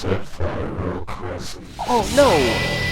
SefiroCrescent. Oh no!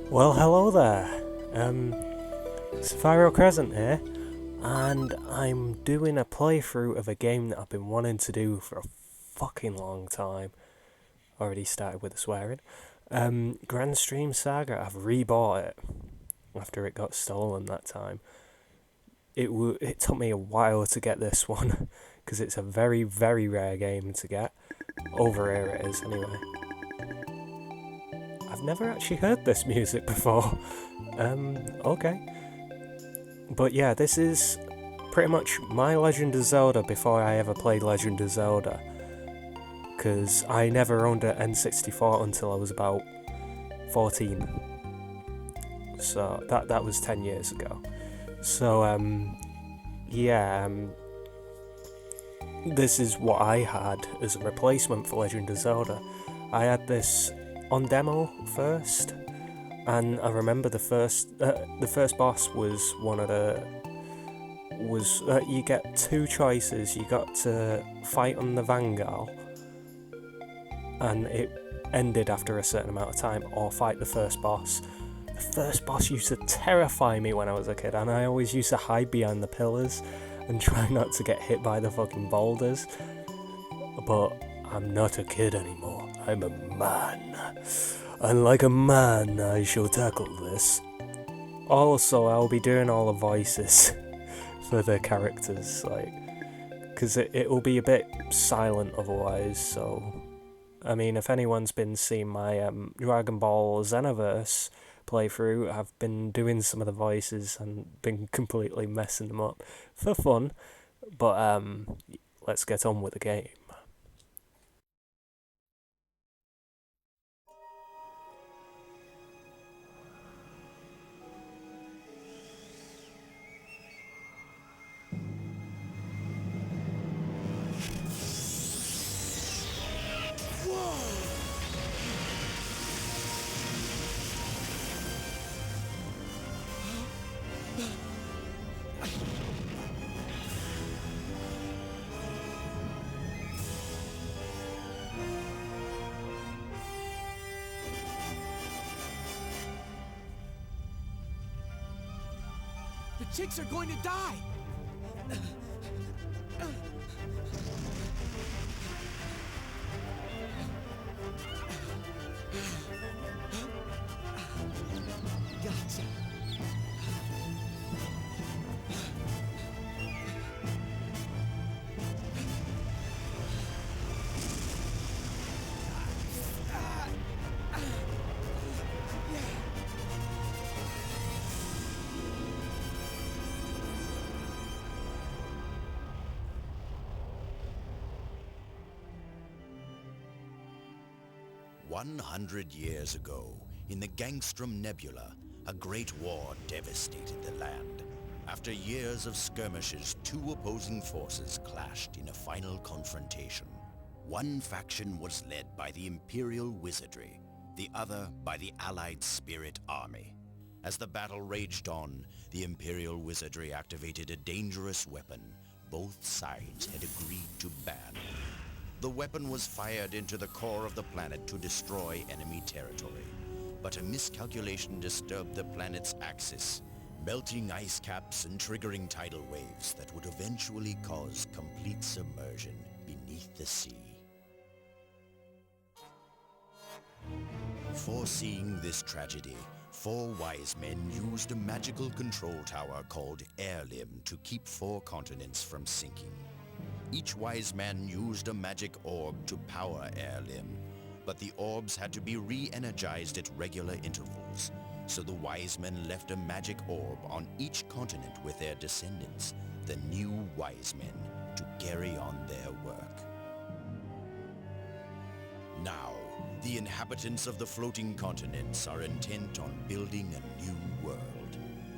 Well, hello there. SefiroCrescent here, and I'm doing a playthrough of a game that I've been wanting to do for a fucking long time. Already started with the swearing. Granstream Saga. I've rebought it after it got stolen that time. It took me a while to get this one because it's a very, very rare game to get. Over here it is, anyway. I've never actually heard this music before. Okay. But yeah, this is pretty much my Legend of Zelda before I ever played Legend of Zelda. Because I never owned an N64 until I was about 14. So that was 10 years ago. So, this is what I had as a replacement for Legend of Zelda. I had this on demo first, and I remember the first boss was you get two choices. You got to fight on the Vanguard, and it ended after a certain amount of time, or fight the first boss. The first boss used to terrify me when I was a kid, and I always used to hide behind the pillars and try not to get hit by the fucking boulders. But I'm not a kid anymore. I'm a man. And like a man, I shall tackle this. Also, I'll be doing all the voices for the characters, because it will be a bit silent otherwise, so... I mean, if anyone's been seeing my Dragon Ball Xenoverse playthrough, I've been doing some of the voices and been completely messing them up for fun, but let's get on with the game. The chicks are going to die! 100 years ago, in the Gangstrom Nebula, a great war devastated the land. After years of skirmishes, two opposing forces clashed in a final confrontation. One faction was led by the Imperial Wizardry, the other by the Allied Spirit Army. As the battle raged on, the Imperial Wizardry activated a dangerous weapon both sides had agreed to ban. The weapon was fired into the core of the planet to destroy enemy territory. But a miscalculation disturbed the planet's axis, melting ice caps and triggering tidal waves that would eventually cause complete submersion beneath the sea. Foreseeing this tragedy, 4 wise men used a magical control tower called Air Limb to keep 4 continents from sinking. Each wise man used a magic orb to power Air Limb, but the orbs had to be re-energized at regular intervals, so the wise men left a magic orb on each continent with their descendants, the new wise men, to carry on their work. Now, the inhabitants of the floating continents are intent on building a new world.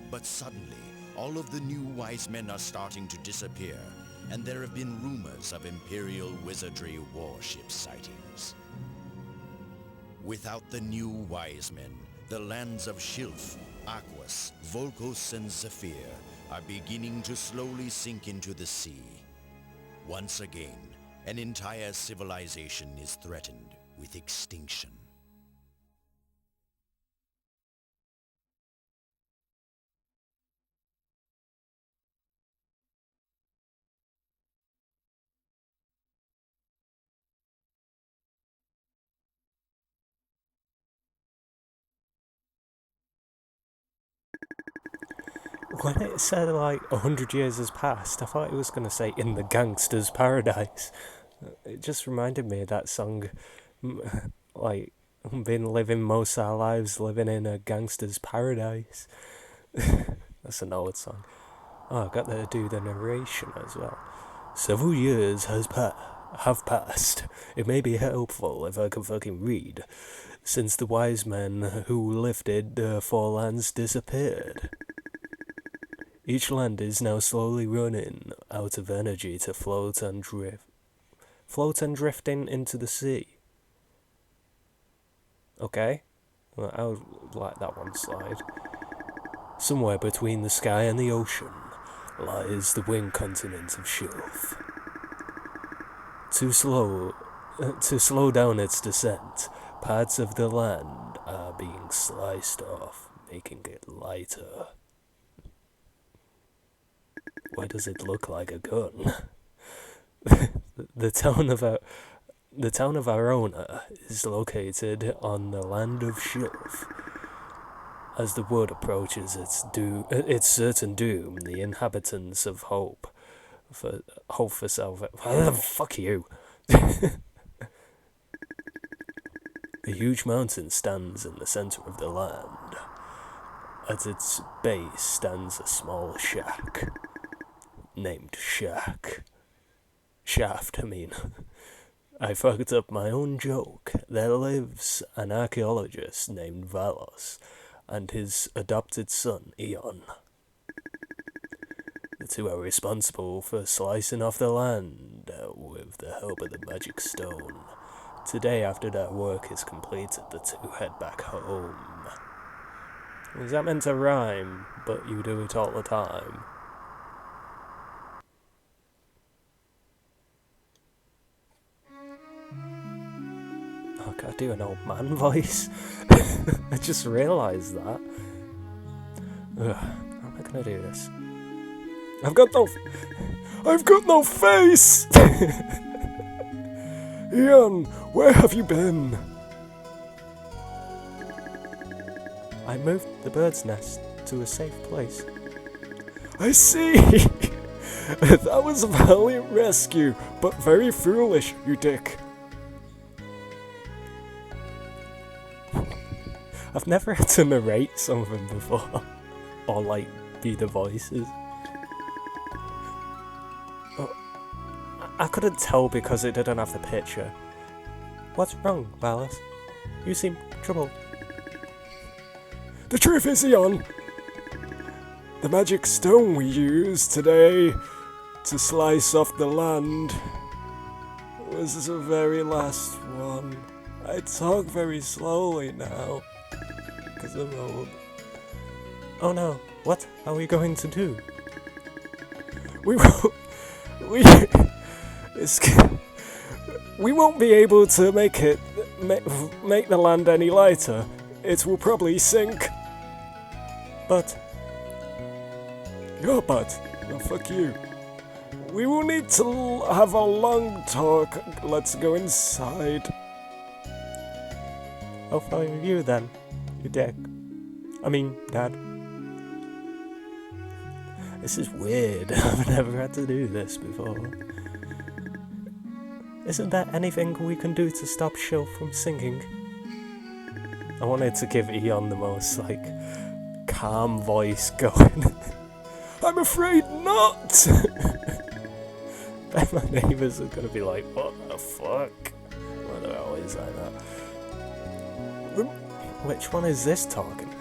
But suddenly, all of the new wise men are starting to disappear, and there have been rumors of Imperial Wizardry warship sightings. Without the new wise men, the lands of Shilf, Aquas, Volcos, and Zephyr are beginning to slowly sink into the sea. Once again, an entire civilization is threatened with extinction. When it said like 100 years has passed, I thought it was going to say in the gangster's paradise. It just reminded me of that song, like, been living most of our lives living in a gangster's paradise. That's an old song. Oh, I got to do the narration as well. Several years have passed. It may be helpful if I can fucking read, since the wise men who lifted the 4 lands disappeared. Each land is now slowly running out of energy to float and drifting into the sea. Okay, well, I would like that one slide. Somewhere between the sky and the ocean lies the winged continent of Shilf. To slow down its descent, parts of the land are being sliced off, making it lighter. Why does it look like a gun? The town of Arona is located on the land of Shilf. As the world approaches its certain doom, the inhabitants of hope for salvation. Fuck you. A huge mountain stands in the center of the land. At its base stands a small shack. Named Shaft, I mean. I fucked up my own joke. There lives an archaeologist named Valos and his adopted son, Eon. The two are responsible for slicing off the land with the help of the magic stone. Today, after their work is completed, the two head back home. Was that meant to rhyme, but you do it all the time? Oh, can I do an old man voice? I just realised that. Ugh, how am I gonna do this? I've got no face! Ian, where have you been? I moved the bird's nest to a safe place. I see! That was a valiant rescue, but very foolish, you dick. I've never had to narrate something before, or like be the voices. Oh, I couldn't tell because it didn't have the picture. What's wrong, Valis? You seem troubled. The truth is, Eon, the magic stone we used today to slice off the land was the very last one. I talk very slowly now, because I'm old. Oh no, what are we going to do? We won't be able to make the land any lighter. It will probably sink. But Your butt. Oh, fuck you. We will need to have a long talk. Let's go inside. I'll follow you then, you dick. I mean, Dad. This is weird. I've never had to do this before. Isn't there anything we can do to stop Shill from sinking? I wanted to give Eon the most, calm voice going. I'm afraid not! And my neighbours are gonna be like, what the fuck? Well, they're always like that. Which one is this talking?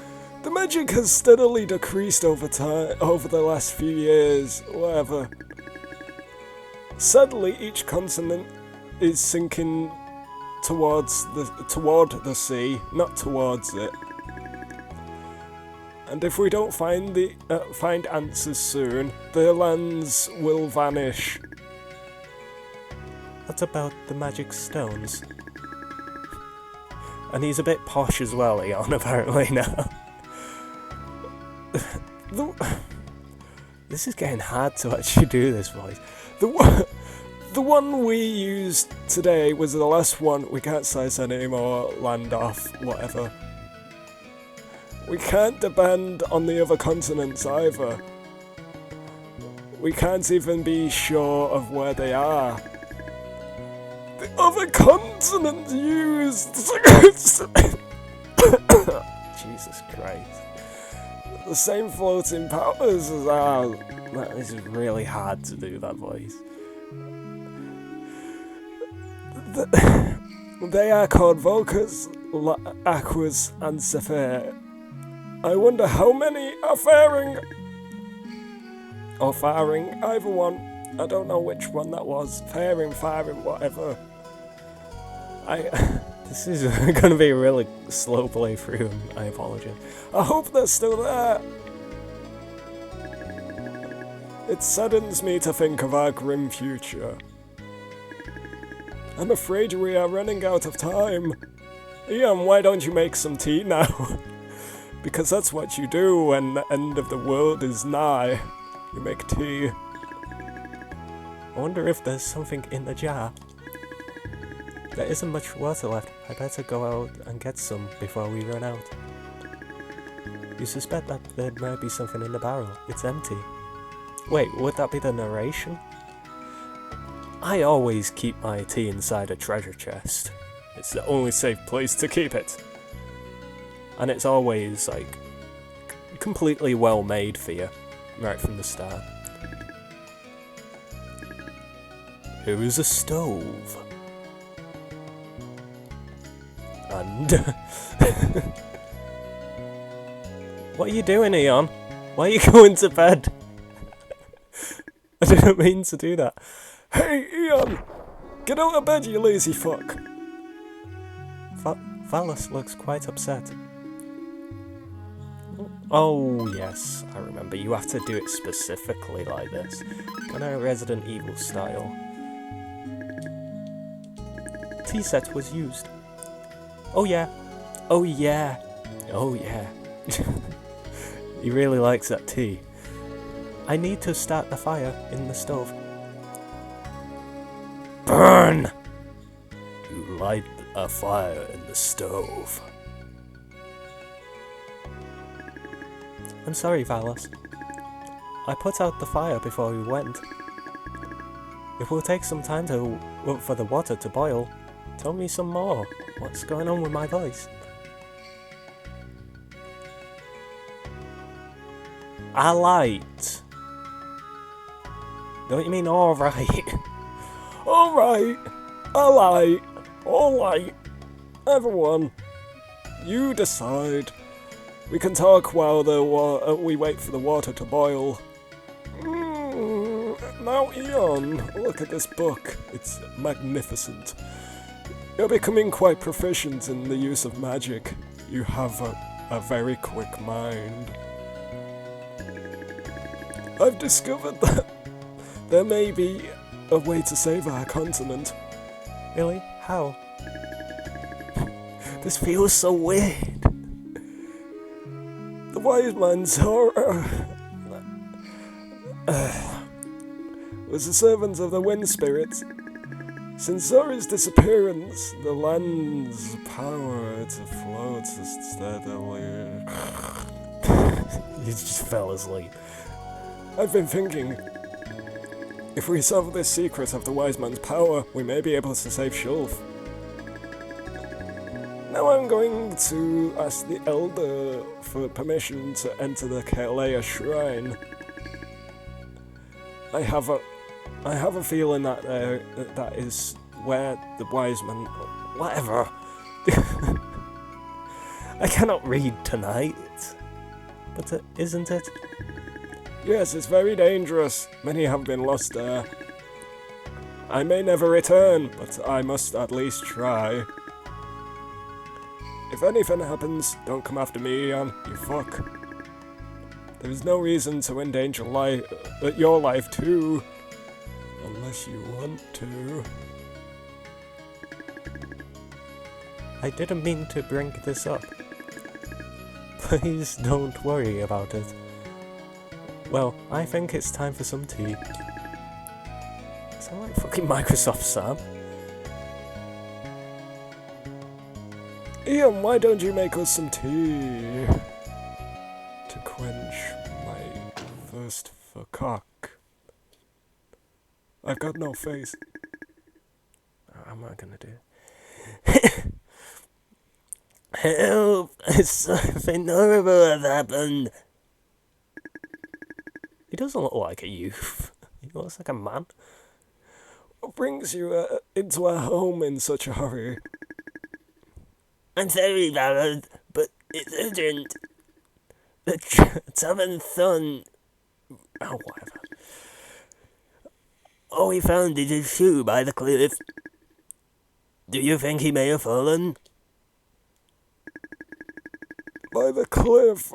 The magic has steadily decreased over the last few years, whatever. Sadly, each continent is sinking toward the sea, not towards it. And if we don't find answers soon, the lands will vanish. What about the magic stones? And he's a bit posh as well, Eon, apparently now. This is getting hard to actually do this voice. The one we used today was the last one. We can't slice any more land off, whatever. We can't depend on the other continents either. We can't even be sure of where they are. The other continents used... Jesus Christ. The same floating powers as ours. This is really hard to do, that voice. They are called Volcas, Aquas, and Sephir. I wonder how many are faring. Or firing, either one. I don't know which one that was. Faring, firing, whatever. This is going to be a really slow playthrough, and I apologize. I hope they're still there. It saddens me to think of our grim future. I'm afraid we are running out of time. Ian, why don't you make some tea now? Because that's what you do when the end of the world is nigh. You make tea. I wonder if there's something in the jar. There isn't much water left. I better go out and get some before we run out. You suspect that there might be something in the barrel. It's empty. Wait, would that be the narration? I always keep my tea inside a treasure chest. It's the only safe place to keep it. And it's always, completely well made for you, right from the start. Here is a stove. And... What are you doing, Eon? Why are you going to bed? I didn't mean to do that. Hey, Ian! Get out of bed, you lazy fuck! Valis looks quite upset. Oh, yes, I remember. You have to do it specifically like this. Kind of Resident Evil style. Tea set was used. Oh, yeah. Oh, yeah. Oh, yeah. He really likes that tea. I need to start the fire in the stove. Burn! You light a fire in the stove. I'm sorry, Valis. I put out the fire before we went. It will take some time for the water to boil. Tell me some more. What's going on with my voice? I light. Don't you mean alright? Alright. I light. Alright. Everyone. You decide. We can talk while we wait for the water to boil. Now, Eon, look at this book. It's magnificent. You're becoming quite proficient in the use of magic. You have a very quick mind. I've discovered that there may be a way to save our continent. Really? How? This feels so weird. The wise man Zora was a servant of the wind spirits. Since Zora's disappearance, the land's power to float steadily. You just fell asleep. I've been thinking, if we solve this secret of the wise man's power, we may be able to save Shulf. Now I'm going to ask the Elder for permission to enter the Kalea Shrine. I have a feeling that that is where the wise man... Whatever. I cannot read tonight. But isn't it? Yes, it's very dangerous. Many have been lost there. I may never return, but I must at least try. If anything happens, don't come after me, Eon, you fuck. There's no reason to endanger your life too. Unless you want to. I didn't mean to bring this up. Please don't worry about it. Well, I think it's time for some tea. Sound like fucking Microsoft, Sam. Ian, why don't you make us some tea? To quench my thirst for cock. I've got no face. What am I gonna do? Help! Something horrible has happened. He doesn't look like a youth. He looks like a man. What brings you into our home in such a hurry? I'm sorry, Valad, but it's urgent. The Tavern Sun... Oh, whatever. All we found is his shoe by the cliff. Do you think he may have fallen? By the cliff?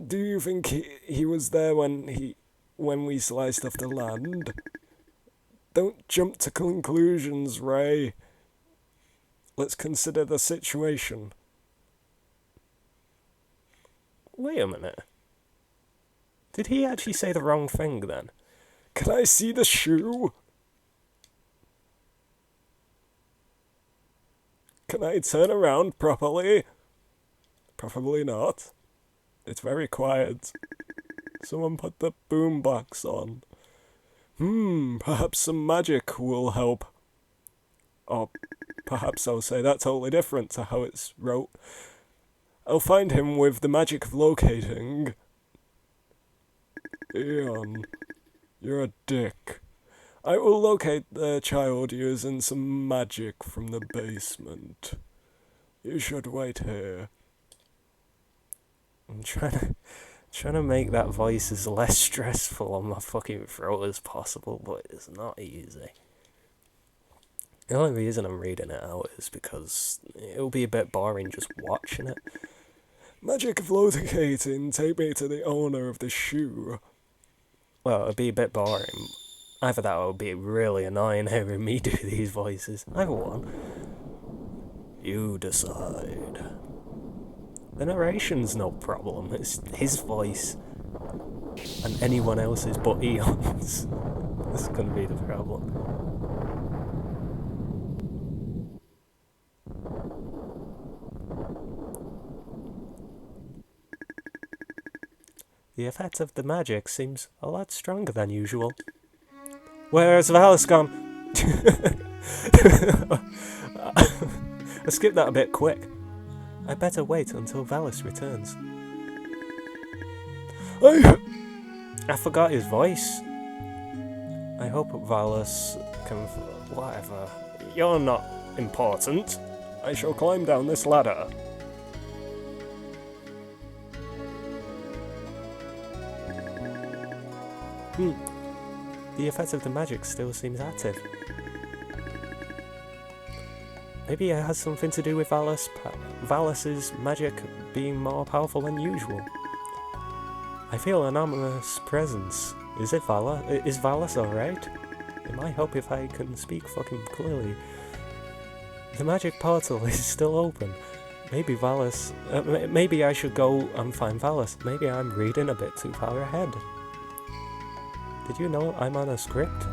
Do you think he was there when we sliced off the land? Don't jump to conclusions, Ray. Let's consider the situation. Wait a minute. Did he actually say the wrong thing then? Can I see the shoe? Can I turn around properly? Probably not. It's very quiet. Someone put the boombox on. Perhaps some magic will help. Or perhaps I'll say that totally different to how it's wrote. I'll find him with the magic of locating. Eon, you're a dick. I will locate the child using some magic from the basement. You should wait here. I'm trying to make that voice as less stressful on my fucking throat as possible, but it's not easy. The only reason I'm reading it out is because it'll be a bit boring just watching it. Magic of locating, take me to the owner of the shoe. Well, it'll be a bit boring. Either that or it'll be really annoying hearing me do these voices. Either one. You decide. The narration's no problem, it's his voice. And anyone else's but Eon's. This is gonna be the problem. The effect of the magic seems a lot stronger than usual. Where's Valis gone? I skipped that a bit quick. I better wait until Valis returns. I forgot his voice. I hope Valis can... Whatever. You're not important. I shall climb down this ladder. The effect of the magic still seems active. Maybe it has something to do with Valus's magic being more powerful than usual. I feel an ominous presence. Is it Valus? Is Valus alright? It might help if I can speak fucking clearly. The magic portal is still open. Maybe Valus... maybe I should go and find Valus. Maybe I'm reading a bit too far ahead. Did you know I'm on a script?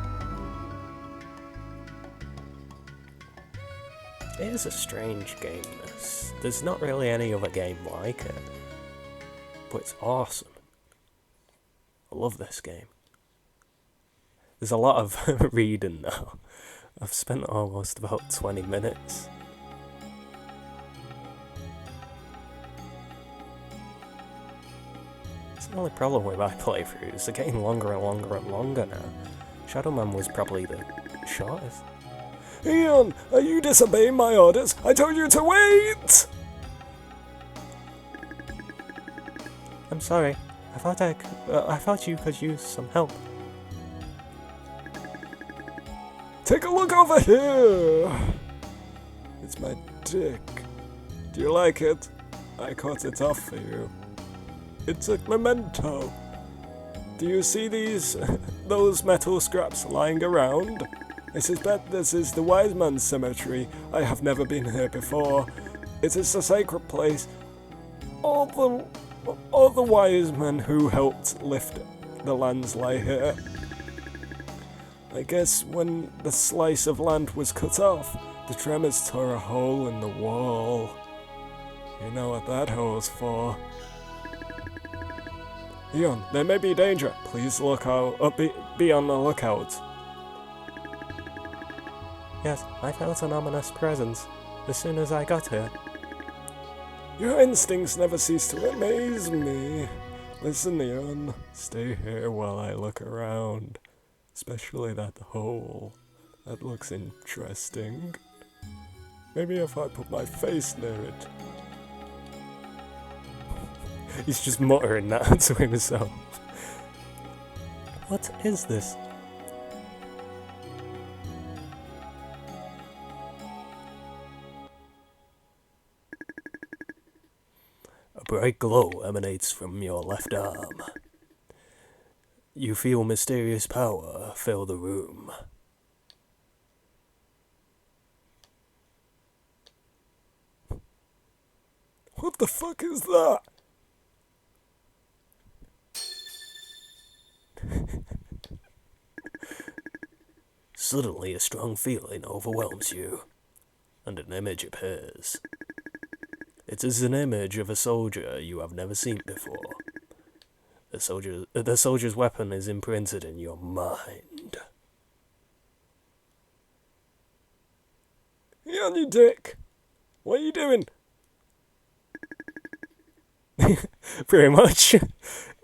It is a strange game, this. There's not really any other game like it. But it's awesome. I love this game. There's a lot of reading now. I've spent almost about 20 minutes. It's the only problem with my playthroughs. They're getting longer and longer and longer now. Shadow Man was probably the shortest. Ian, are you disobeying my orders? I told you to wait! I'm sorry. I thought you could use some help. Take a look over here! It's my dick. Do you like it? I cut it off for you. It's a memento. Do you see those metal scraps lying around? I suspect this is the Wise Man's cemetery. I have never been here before. It is a sacred place. All the wise men who helped lift the lands lie here. I guess when the slice of land was cut off, the tremors tore a hole in the wall. You know what that hole's for. Eon, there may be danger. Please look out. Be on the lookout. Yes, I felt an ominous presence as soon as I got here. Your instincts never cease to amaze me. Listen, Eon, stay here while I look around. Especially that hole. That looks interesting. Maybe if I put my face near it. He's just muttering that to himself. What is this? A bright glow emanates from your left arm. You feel mysterious power fill the room. What the fuck is that? Suddenly a strong feeling overwhelms you, and an image appears. It is an image of a soldier you have never seen before. The soldier's weapon is imprinted in your mind. Eon, you dick! What are you doing? Pretty much.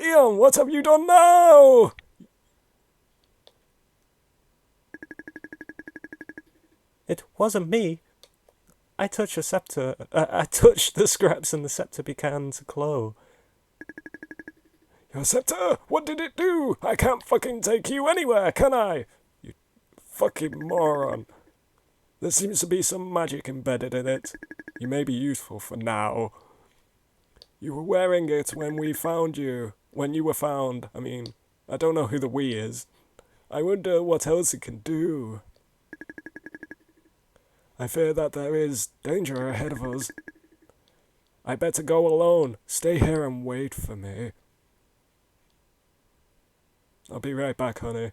Eon, what have you done now? It wasn't me. I touched the scepter. I touched the scraps and the scepter began to glow. Your scepter? What did it do? I can't fucking take you anywhere, can I? You fucking moron. There seems to be some magic embedded in it. You may be useful for now. You were wearing it when we found you. When you were found. I mean, I don't know who the we is. I wonder what else it can do. I fear that there is danger ahead of us. I better go alone. Stay here and wait for me. I'll be right back, honey.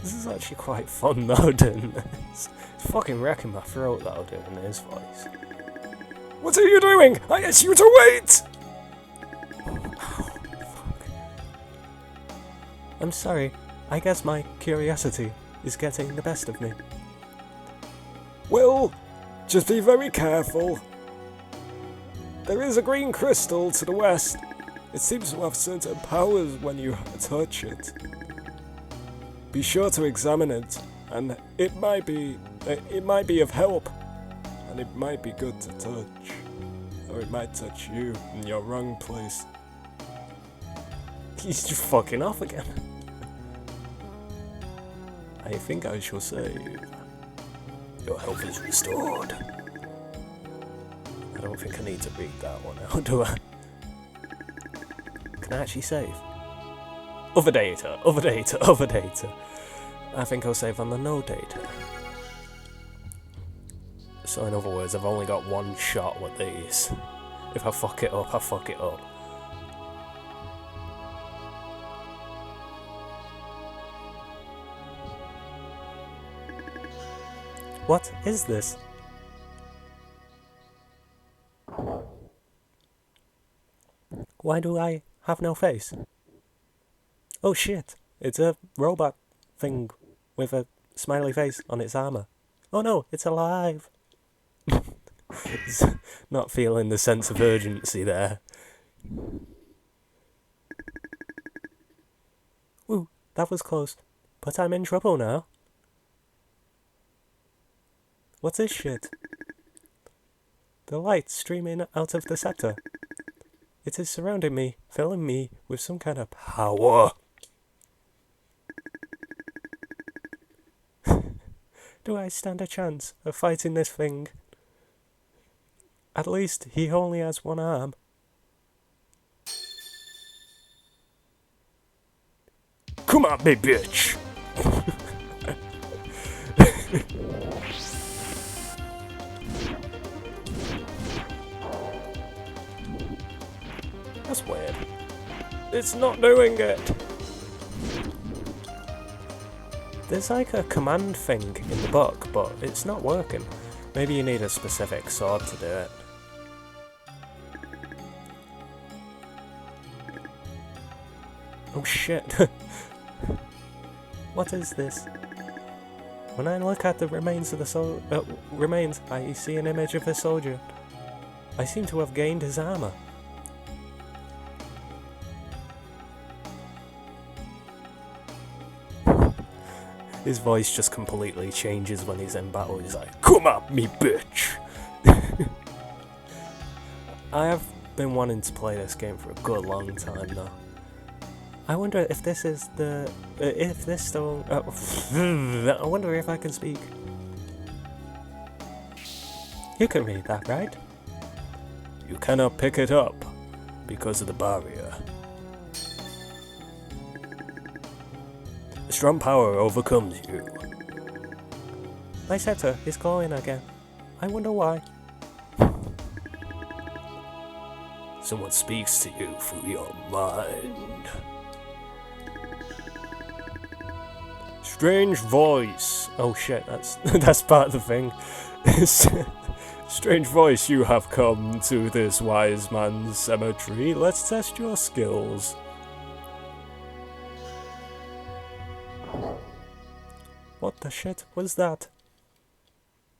This is actually quite fun though, doing this. It's fucking wrecking my throat though, doing his voice. What are you doing? I asked you to wait! Oh, fuck. I'm sorry. I guess my curiosity is getting the best of me. Well, just be very careful. There is a green crystal to the west. It seems to have certain powers when you touch it. Be sure to examine it, and it might be of help, and it might be good to touch, or it might touch you in your wrong place. He's just fucking off again. I think I shall save. Your health is restored. I don't think I need to read that one out, do I? Can I actually save? Other data, other data, other data. I think I'll save on the no data. So in other words, I've only got one shot with these. If I fuck it up, I fuck it up. What is this? Why do I have no face? Oh shit, it's a robot thing with a smiley face on its armor. Oh no, it's alive! It's not feeling the sense of urgency there. Ooh, that was close. But I'm in trouble now. What's this shit? The light streaming out of the scepter. It is surrounding me, filling me with some kind of power. Do I stand a chance of fighting this thing? At least he only has one arm. Come at me, bitch! That's weird. It's not doing it! There's like a command thing in the book, but it's not working. Maybe you need a specific sword to do it. Oh shit. What is this? When I look at the remains of the remains, I see an image of a soldier. I seem to have gained his armor. His voice just completely changes when he's in battle. He's like, "Come at me, bitch!" I have been wanting to play this game for a good long time now. I wonder if this is the... if this still... I wonder if I can speak. You can read that, right? You cannot pick it up because of the barrier. A strong power overcomes you. My scepter is glowing again. I wonder why. Someone speaks to you through your mind. Strange voice. Oh shit, that's part of the thing. Strange voice, you have come to this wise man's cemetery. Let's test your skills. What the shit was that?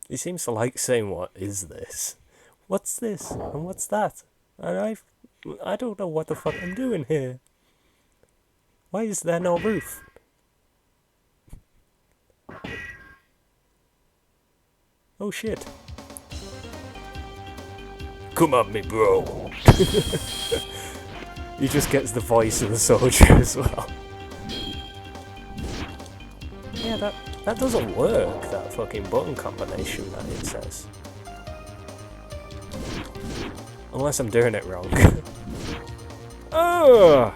He seems to like saying, "What is this? What's this? And what's that?" And I don't know what the fuck I'm doing here. Why is there no roof? Oh shit. Come at me, bro. He just gets the voice of the soldier as well. Yeah, that doesn't work, that fucking button combination that it says. Unless I'm doing it wrong. Oh,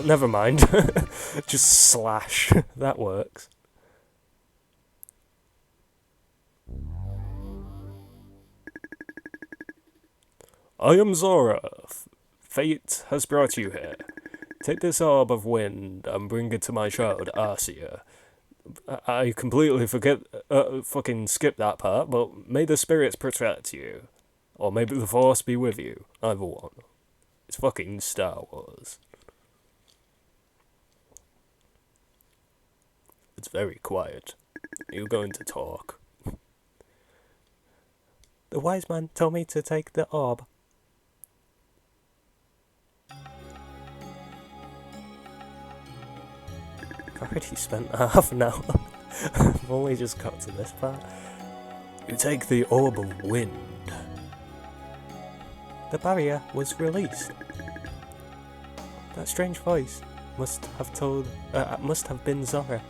never mind. Just slash. That works. I am Zora. Fate has brought you here. Take this orb of wind and bring it to my child, Arcia. I completely fucking skipped that part, but may the spirits protect you. Or maybe the Force be with you. Either one. It's fucking Star Wars. It's very quiet. Are you going to talk? The wise man told me to take the orb. I've already spent half an hour. I've only just got to this part. You take the orb of wind. The barrier was released. That strange voice must have been Zora.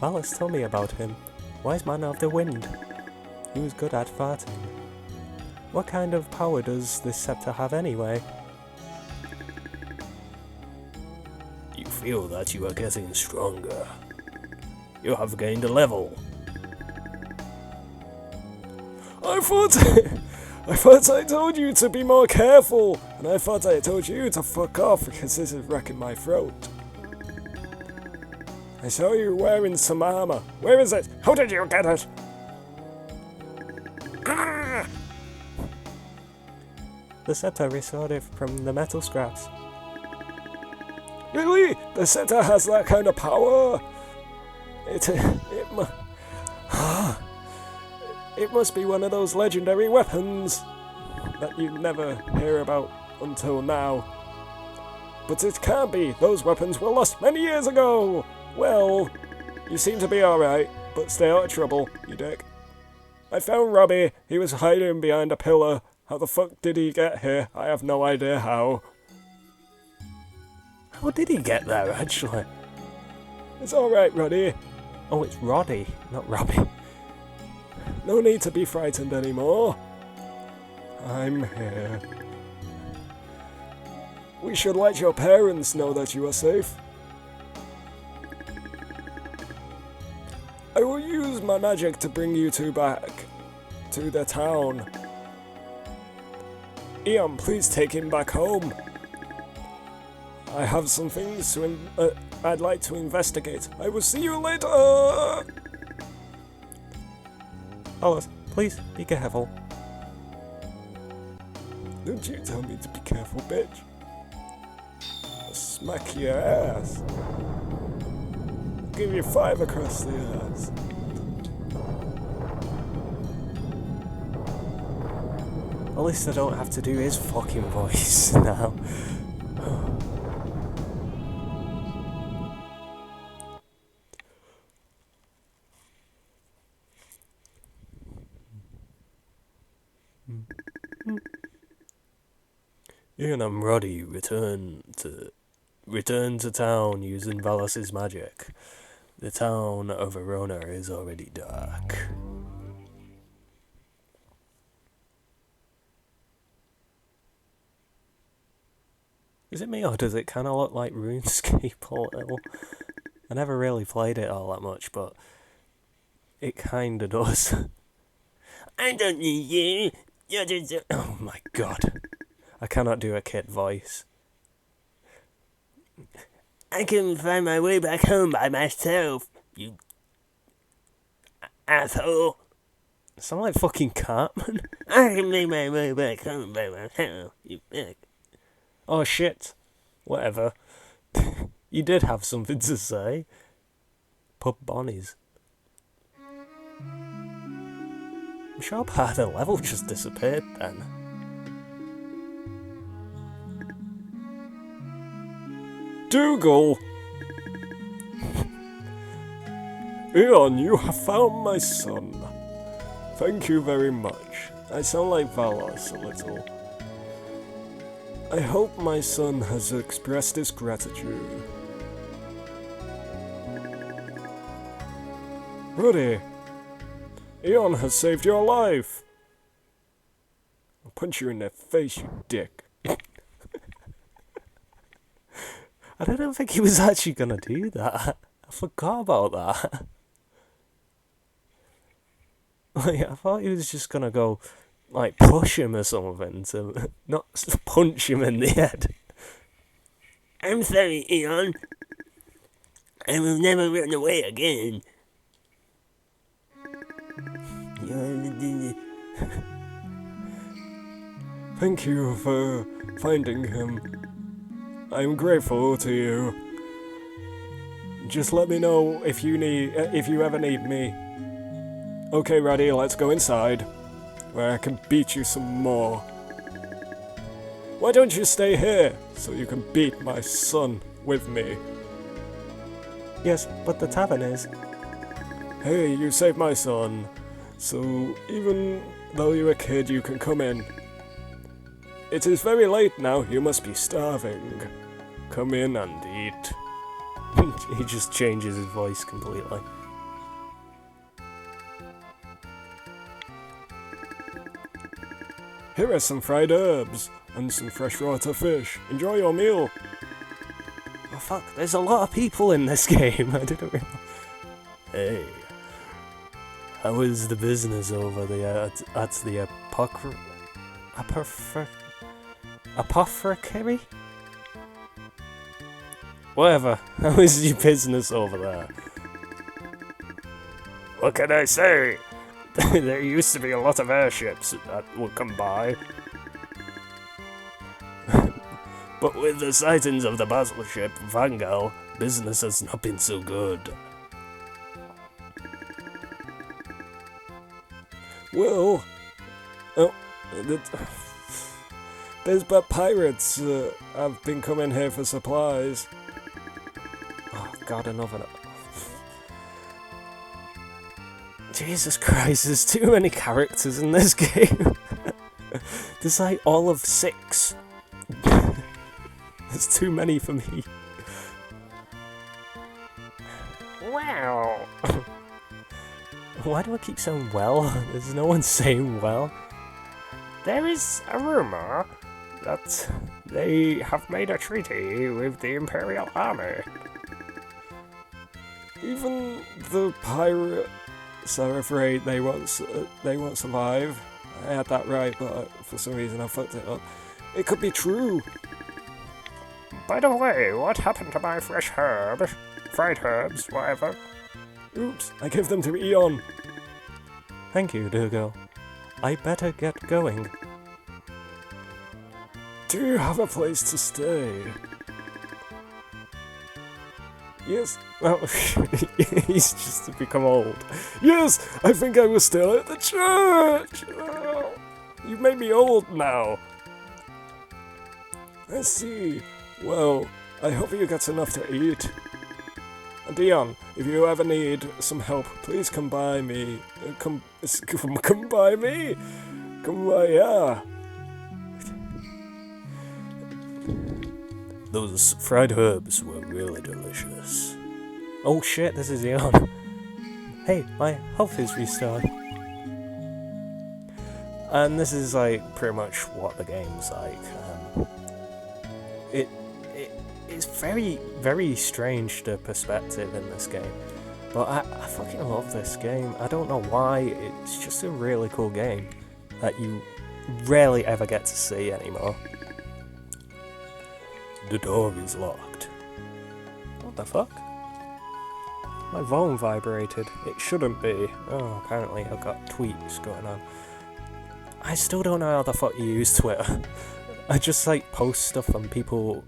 Valis told me about him. Wise man of the wind. He was good at farting. What kind of power does this scepter have anyway? You feel that you are getting stronger. You have gained a level. I thought I told you to be more careful, and I thought I told you to fuck off because this is wrecking my throat. I saw you wearing some armor. Where is it? How did you get it? Ah! The scepter restored it from the metal scraps. Really? The scepter has that kind of power? It must be one of those legendary weapons that you never hear about until now. But it can't be. Those weapons were lost many years ago. Well, you seem to be alright, but stay out of trouble, you dick. I found Robbie. He was hiding behind a pillar. How the fuck did he get here? I have no idea how. How did he get there, actually? It's alright, Roddy. Oh, it's Roddy, not Robbie. No need to be frightened anymore. I'm here. We should let your parents know that you are safe. I will use my magic to bring you two back to the town. Eon, please take him back home. I have some things I'd like to investigate. I will see you later! Valis, please be careful. Don't you tell me to be careful, bitch. I'll smack your ass. I'll give you 5 across the ass. At least I don't have to do his fucking voice now. Ian and Roddy return to town using Valis' magic. The town of Arona is already dark. Is it me or does it kind of look like RuneScape a little? I never really played it all that much, but it kind of does. I don't need you. You're just... Oh my god. I cannot do a kid voice. I can find my way back home by myself, you asshole. I sound like fucking Cartman. I can make my way back home by myself, you dick. Oh shit. Whatever. You did have something to say. Pub Bonnies. I'm sure part of the level just disappeared then. Dougal! Eon, you have found my son. Thank you very much. I sound like Valos a little. I hope my son has expressed his gratitude. Roddy, Eon has saved your life. I'll punch you in the face, you dick. I don't think he was actually gonna do that. I forgot about that. Like, I thought he was just gonna go, like, push him or something to not punch him in the head. I'm sorry, Eon. I will never run away again. Thank you for finding him. I'm grateful to you. Just let me know if you ever need me. Okay, Roddy, let's go inside, where I can beat you some more. Why don't you stay here, so you can beat my son with me? Yes, but the tavern is. Hey, you saved my son, so even though you're a kid, you can come in. It is very late now, you must be starving. come in and eat. He just changes his voice completely. Here are some fried herbs and some freshwater fish. Enjoy your meal. Oh fuck, there's a lot of people in this game. I didn't realize. Hey, how is the business over there at the Apothecary? Whatever. How is your business over there? What can I say? There used to be a lot of airships that would come by. But with the sightings of the battleship Vangal, business has not been so good. Well, there's but pirates. I've been coming here for supplies. Oh god, another. Jesus Christ, there's too many characters in this game. There's like all of 6. There's too many for me. Wow. Why do I keep saying well? There's no one saying well. There is a rumor that they have made a treaty with the Imperial Army. Even the pirates are afraid they won't survive. I had that right, but for some reason I fucked it up. It could be true. By the way, what happened to my fresh herbs? Fried herbs, whatever. Oops, I gave them to Eon. Thank you, Durgo. I better get going. Do you have a place to stay? Yes. Well, he's just become old. Yes, I think I was still at the church. Oh, you've made me old now. I see. Well, I hope you get enough to eat. And Dion, if you ever need some help, please come by me. Come by me. Come by, yeah. Those fried herbs were really delicious. Oh shit, this is Eon. Hey, my health is restored. And this is like pretty much what the game's like. It's very, very strange, the perspective in this game. But I fucking love this game. I don't know why, it's just a really cool game that you rarely ever get to see anymore. The door is locked. What the fuck? My phone vibrated. It shouldn't be. Oh, apparently I've got tweets going on. I still don't know how the fuck you use Twitter. I just like post stuff and people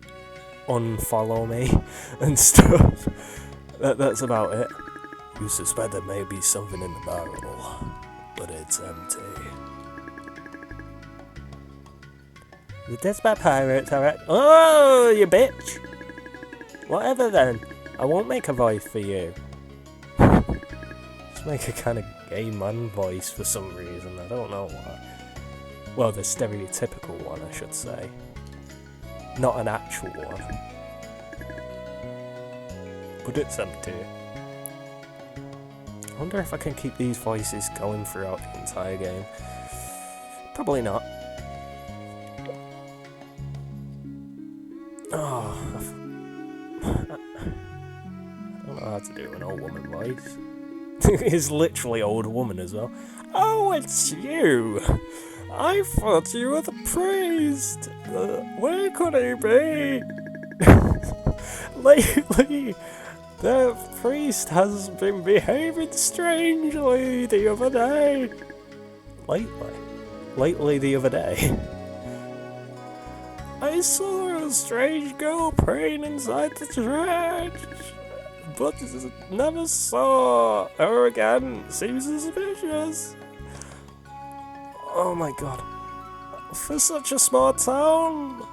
unfollow me and stuff. That's about it. You suspect there may be something in the barrel, but it's empty. The Desperate Pirates are at— Oh, you bitch! Whatever then. I won't make a voice for you. Just make a kind of gay man voice for some reason. I don't know why. Well, the stereotypical one, I should say. Not an actual one. But it's empty. I wonder if I can keep these voices going throughout the entire game. Probably not. Oh, I don't know how to do an old woman voice. It's literally old woman as well. Oh, it's you! I thought you were the priest! Where could he be? Lately, the priest has been behaving strangely the other day. Lately the other day. I saw a strange girl praying inside the church, but never saw her again. Seems suspicious. Oh my god. For such a small town.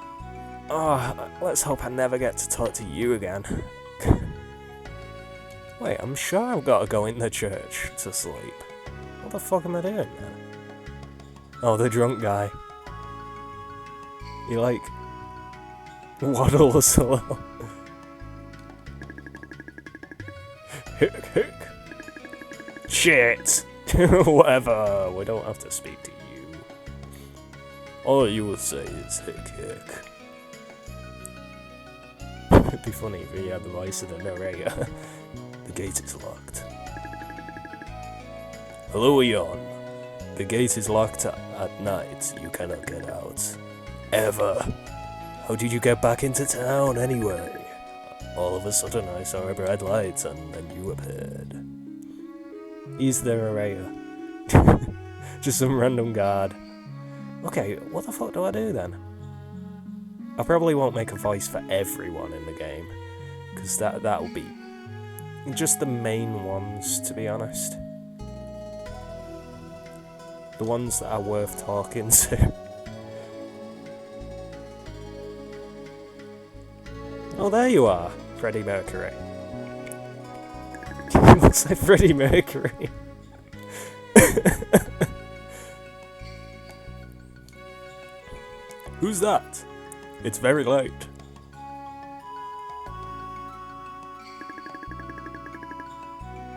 Oh, let's hope I never get to talk to you again. Wait, I'm sure I've got to go in the church to sleep. What the fuck am I doing now? Oh, the drunk guy. He like Waddle slow. Hick, hick. Shit! Whatever, we don't have to speak to you. All you will say is hick, hick. It'd be funny if he had the voice of the narrator. The gate is locked. Hello, Eon. The gate is locked at night. You cannot get out. Ever. How did you get back into town anyway? All of a sudden I saw a bright light and then you appeared. He's the narrator. Just some random guard. Okay, what the fuck do I do then? I probably won't make a voice for everyone in the game, because that will be just the main ones, to be honest. The ones that are worth talking to. Oh, there you are, Freddie Mercury. He looks like Freddie Mercury. Who's that? It's very late.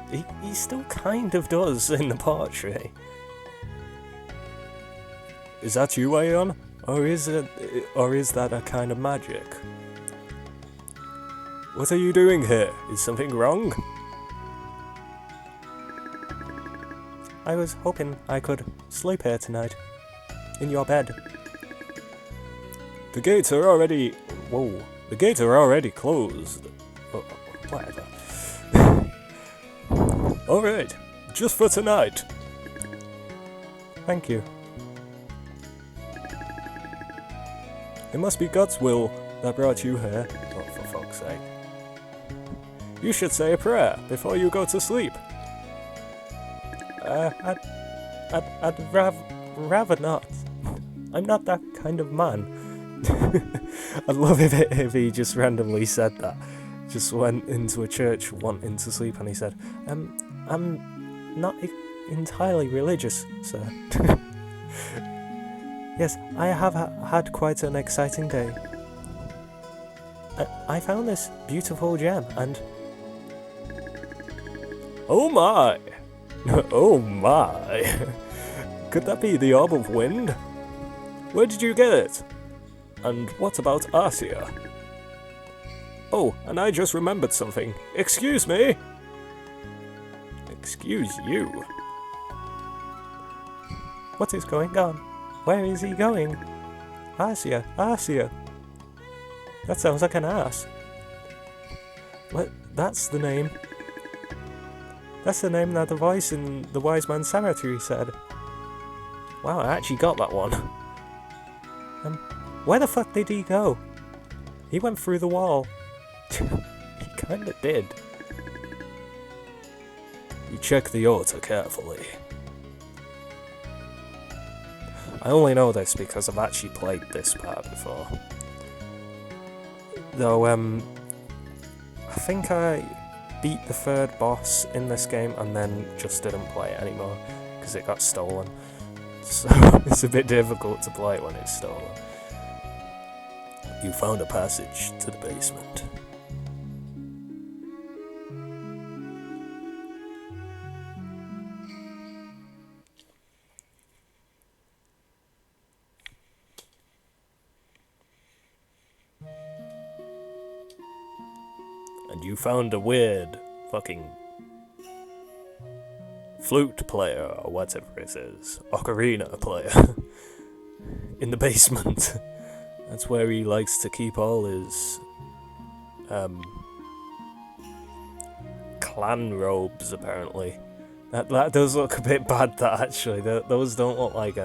He still kind of does in the portrait. Is that you, Aeon? Or is that a kind of magic? What are you doing here? Is something wrong? I was hoping I could sleep here tonight. In your bed. The gates are already... Whoa. The gates are already closed. Oh, whatever. Alright. Just for tonight. Thank you. It must be God's will that brought you here. Oh, for fuck's sake. You should say a prayer before you go to sleep. I'd rather not. I'm not that kind of man. I'd love if he just randomly said that. Just went into a church wanting to sleep and he said, I'm not entirely religious, sir. Yes, I have had quite an exciting day. I found this beautiful gem and... Oh my! Oh my! Could that be the Orb of Wind? Where did you get it? And what about Arcia? Oh, and I just remembered something. Excuse me! Excuse you? What is going on? Where is he going? Arcia, Arcia! That sounds like an ass. What? That's the name. That's the name that the voice in the Wise Man's Cemetery said. Wow, I actually got that one. Where the fuck did he go? He went through the wall. He kinda did. You check the altar carefully. I only know this because I've actually played this part before. Though, I think I beat the third boss in this game and then just didn't play it anymore because it got stolen. So it's a bit difficult to play when it's stolen. You found a passage to the basement. And you found a weird fucking flute player or whatever it is, ocarina player in the basement. That's where he likes to keep all his clan robes, apparently. That does look a bit bad, that actually. Those don't look like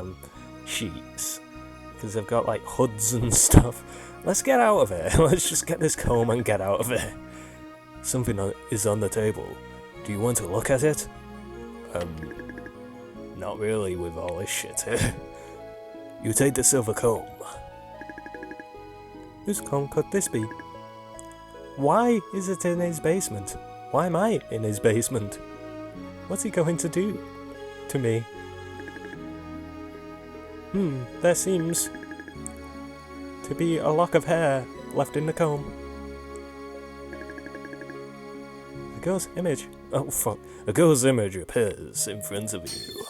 sheets, because they've got like hoods and stuff. Let's get out of here. Let's just get this comb and get out of here. Something is on the table. Do you want to look at it? Not really with all this shit here. You take the silver comb. Whose comb could this be? Why is it in his basement? Why am I in his basement? What's he going to do to me? There seems to be a lock of hair left in the comb. A girl's image. Oh fuck. A girl's image appears in front of you.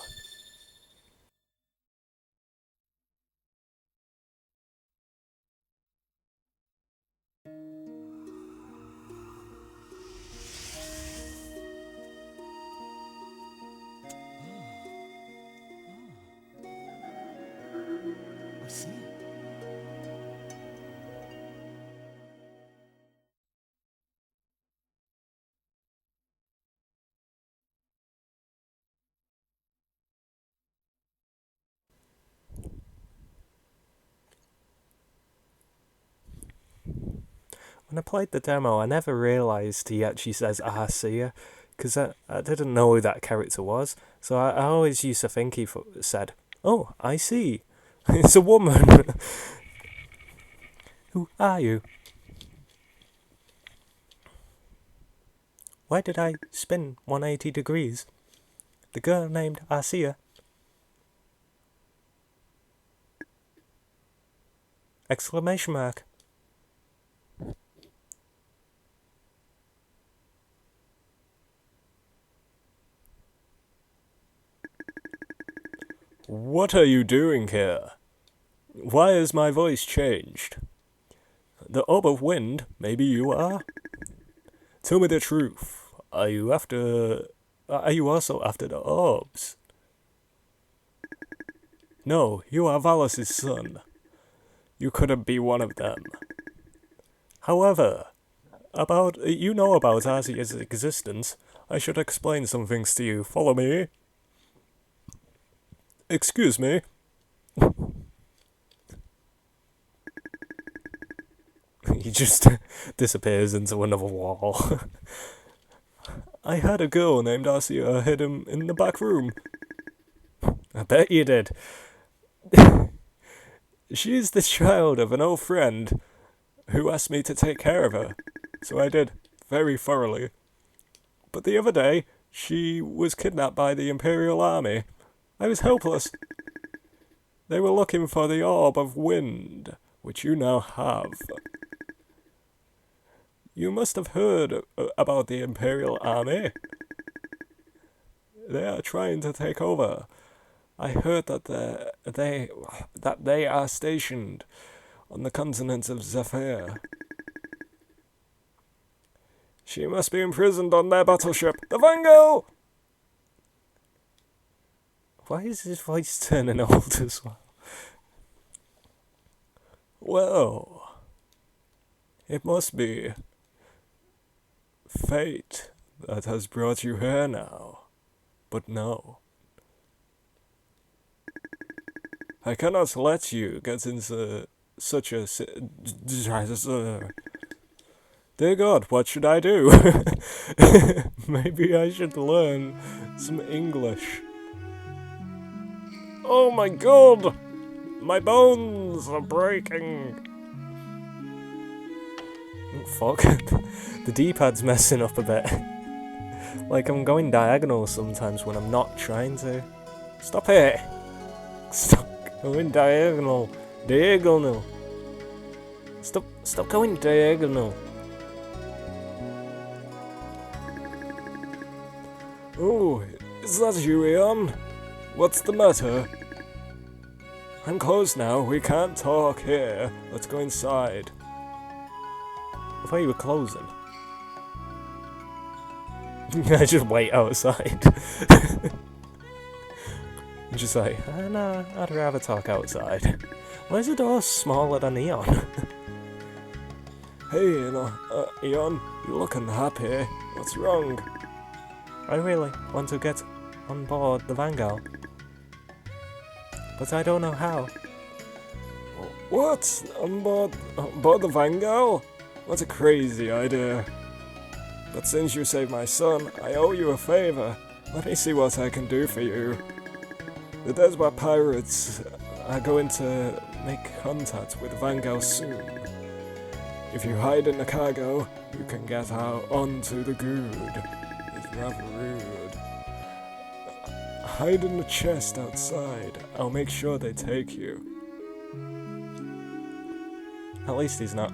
I see. When I played the demo, I never realised he actually says, "I see ya," because I didn't know who that character was. So I always used to think he said, "Oh, I see. It's a woman." Who are you? Why did I spin 180 degrees? The girl named Arcia. Exclamation mark. What are you doing here? Why has my voice changed? The orb of wind, maybe you are? Tell me the truth. Are you also after the orbs? No, you are Valis' son. You couldn't be one of them. However, you know about Arcia's existence. I should explain some things to you. Follow me. Excuse me. He just disappears into another wall. I had a girl named Arcia hidden in the back room. I bet you did. She is the child of an old friend who asked me to take care of her, so I did, very thoroughly. But the other day, she was kidnapped by the Imperial Army. I was helpless. They were looking for the orb of wind, which you now have. You must have heard about the Imperial Army. They are trying to take over. I heard that they are stationed on the continent of Zephyr. She must be imprisoned on their battleship, the Vanguard! Why is his voice turning old as well? Well, it must be fate that has brought you here now. But no. I cannot let you get into such a... Dear God, what should I do? Maybe I should learn some English. Oh my God! My bones are breaking! Oh, fuck. The D-pad's messing up a bit. Like I'm going diagonal sometimes when I'm not trying to. Stop it! Stop going diagonal. Diagonal. Stop going diagonal. Oh, is that you, Eon? What's the matter? I'm closed now, we can't talk here. Let's go inside. I thought you were closing. I just wait outside. Just like, nah, I'd rather talk outside. Why is the door smaller than Eon? Hey, Eon, you look unhappy. What's wrong? I really want to get on board the Vanguard. But I don't know how. What? On board the Vanguard? What a crazy idea. But since you saved my son, I owe you a favor. Let me see what I can do for you. The Desert pirates are going to make contact with Vanguard soon. If you hide in the cargo, you can get out onto the good. It's rather rude. Hide in the chest outside. I'll make sure they take you. At least he's not.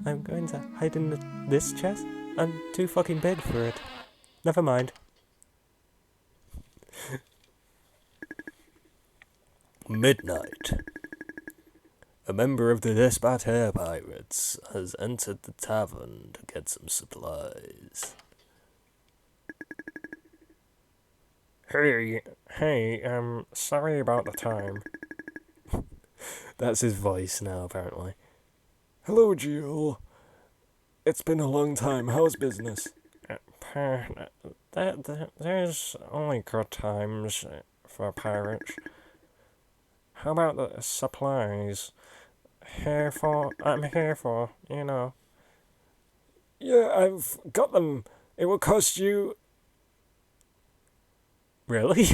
I'm going to hide in this chest? I'm too fucking big for it. Never mind. Midnight. A member of the Despat Hair Pirates has entered the tavern to get some supplies. Hey, sorry about the time. That's his voice now, apparently. Hello, Jill. It's been a long time. How's business? There's only good times for pirates. How about the supplies? I'm here for, you know. Yeah, I've got them. It will cost you... Really?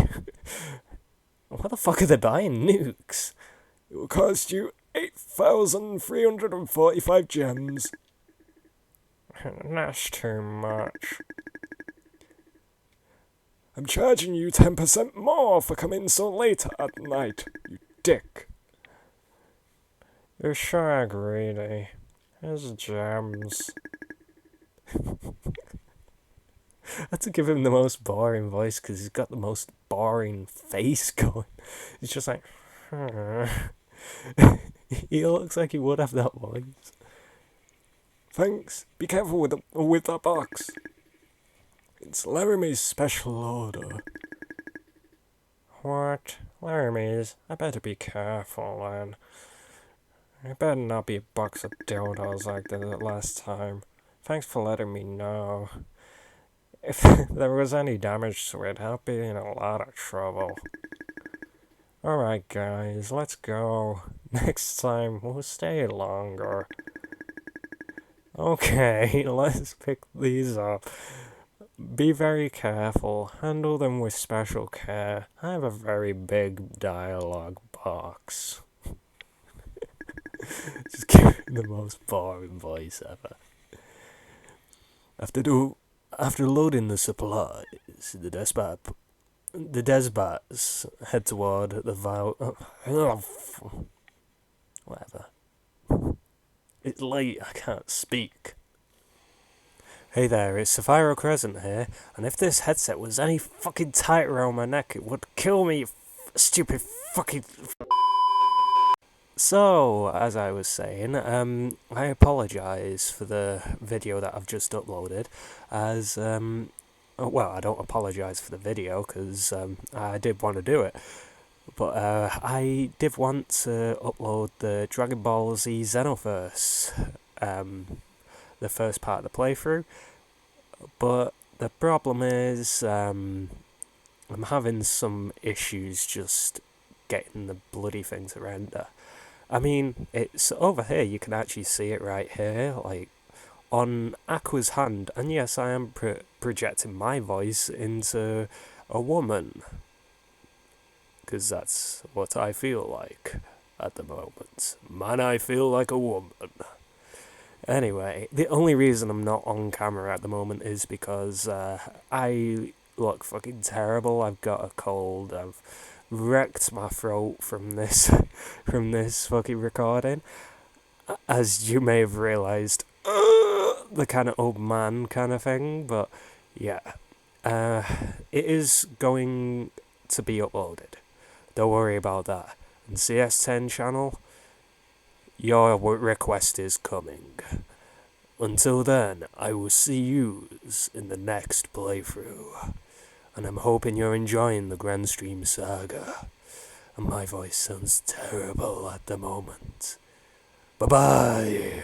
What the fuck are they buying? Nukes? It will cost you 8,345 gems. That's too much. I'm charging you 10% more for coming so late at night, you dick. You're sure greedy. Here's gems. I had to give him the most boring voice because he's got the most boring face going. He's just like, He looks like he would have that voice. Thanks. Be careful with that box. It's Laramie's special order. What? Laramie's? I better be careful then. It better not be a box of dildos like the last time. Thanks for letting me know. If there was any damage to it, I'd be in a lot of trouble. Alright guys, let's go. Next time, we'll stay longer. Okay, let's pick these up. Be very careful. Handle them with special care. I have a very big dialogue box. Just give him the most boring voice ever. After loading the supplies, the Desbats head toward the whatever. It's late, I can't speak. Hey there, it's SefiroCrescent here, and if this headset was any fucking tighter around my neck, it would kill me, you stupid fucking... So, as I was saying, I apologise for the video that I've just uploaded, as, well, I don't apologise for the video, because I did want to do it, but I did want to upload the Dragon Ball Z Xenoverse, the first part of the playthrough, but the problem is, I'm having some issues just getting the bloody thing to render. I mean, it's over here, you can actually see it right here, like, on Aqua's hand, and yes, I am projecting my voice into a woman, because that's what I feel like at the moment. Man, I feel like a woman. Anyway, the only reason I'm not on camera at the moment is because I look fucking terrible. I've got a cold, I've wrecked my throat from this fucking recording, as you may have realised, the kind of old man kind of thing, but yeah, it is going to be uploaded, don't worry about that. And CS10 channel, your request is coming. Until then, I will see yous in the next playthrough. And I'm hoping you're enjoying the Granstream Saga. And my voice sounds terrible at the moment. Bye-bye!